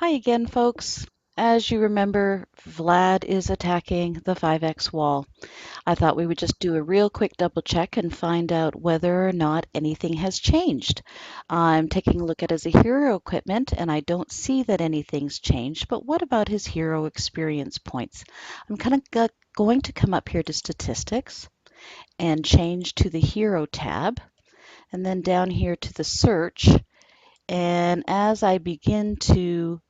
Hi again, folks. As you remember, Vlad is attacking the 5X wall. I thought we would just do a real quick double check and find out whether or not anything has changed. I'm taking a look at his hero equipment and I don't see that anything's changed, but what about his hero experience points? I'm kind of going to come up here to statistics and change to the hero tab and then down here to the search. And as I begin to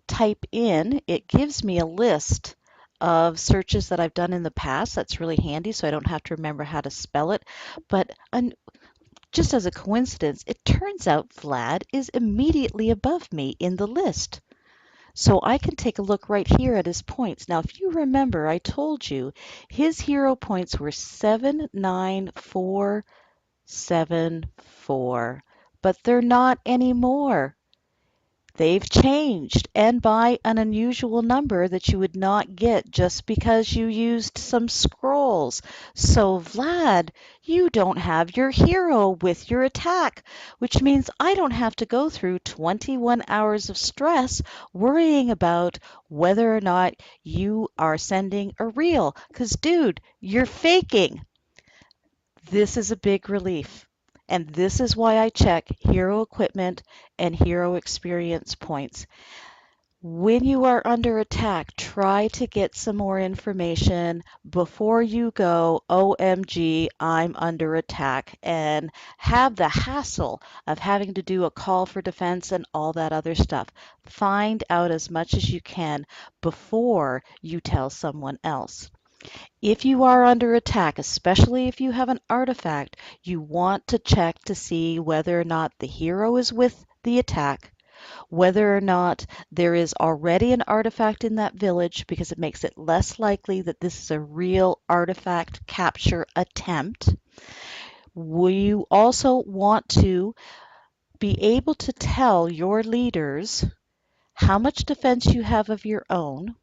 type in, it gives me a list of searches that I've done in the past. That's really handy so I don't have to remember how to spell it. But just as a coincidence, it turns out Vlad is immediately above me in the list. So I can take a look right here at his points. Now, if you remember, I told you his hero points were 79474, but they're not anymore. They've changed, and by an unusual number that you would not get just because you used some scrolls. So, Vlad, you don't have your hero with your attack, which means I don't have to go through 21 hours of stress worrying about whether or not you are sending a reel. Because, dude, you're faking. This is a big relief. And this is why I check hero equipment and hero experience points. When you are under attack, try to get some more information before you go, OMG, I'm under attack, and have the hassle of having to do a call for defense and all that other stuff. Find out as much as you can before you tell someone else. If you are under attack, especially if you have an artifact, you want to check to see whether or not the hero is with the attack, whether or not there is already an artifact in that village, because it makes it less likely that this is a real artifact capture attempt. You also want to be able to tell your leaders how much defense you have of your own,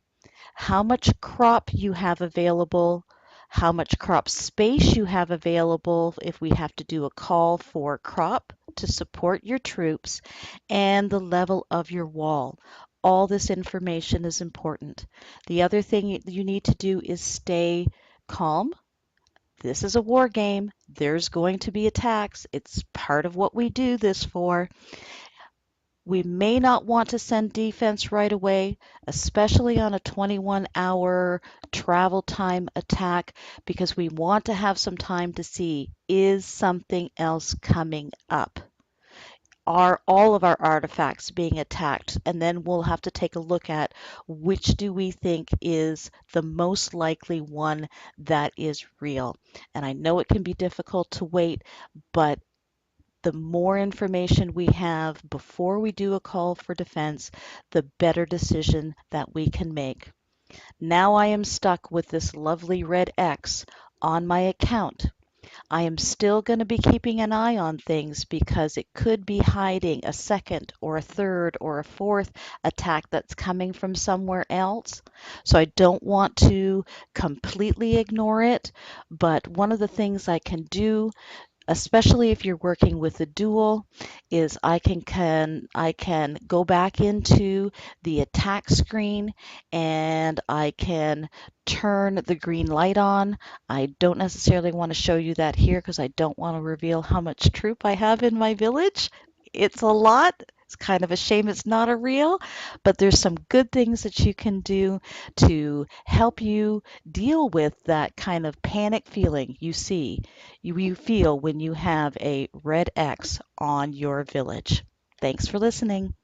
how much crop you have available, how much crop space you have available if we have to do a call for crop to support your troops, and the level of your wall. All this information is important. The other thing you need to do is stay calm. This is a war game. There's going to be attacks. It's part of what we do this for. We may not want to send defense right away, especially on a 21-hour travel time attack, because we want to have some time to see, is something else coming up? Are all of our artifacts being attacked? And then we'll have to take a look at which do we think is the most likely one that is real. And I know it can be difficult to wait, but the more information we have before we do a call for defense, the better decision that we can make. Now I am stuck with this lovely red X on my account. I am still going to be keeping an eye on things because it could be hiding a second or a third or a fourth attack that's coming from somewhere else. So I don't want to completely ignore it, but one of the things I can do, especially if you're working with a duel, is I can go back into the attack screen and I can turn the green light on. I don't necessarily want to show you that here because I don't want to reveal how much troop I have in my village. It's a lot. It's kind of a shame it's not a reel, but there's some good things that you can do to help you deal with that kind of panic feeling you feel when you have a red X on your village. Thanks for listening.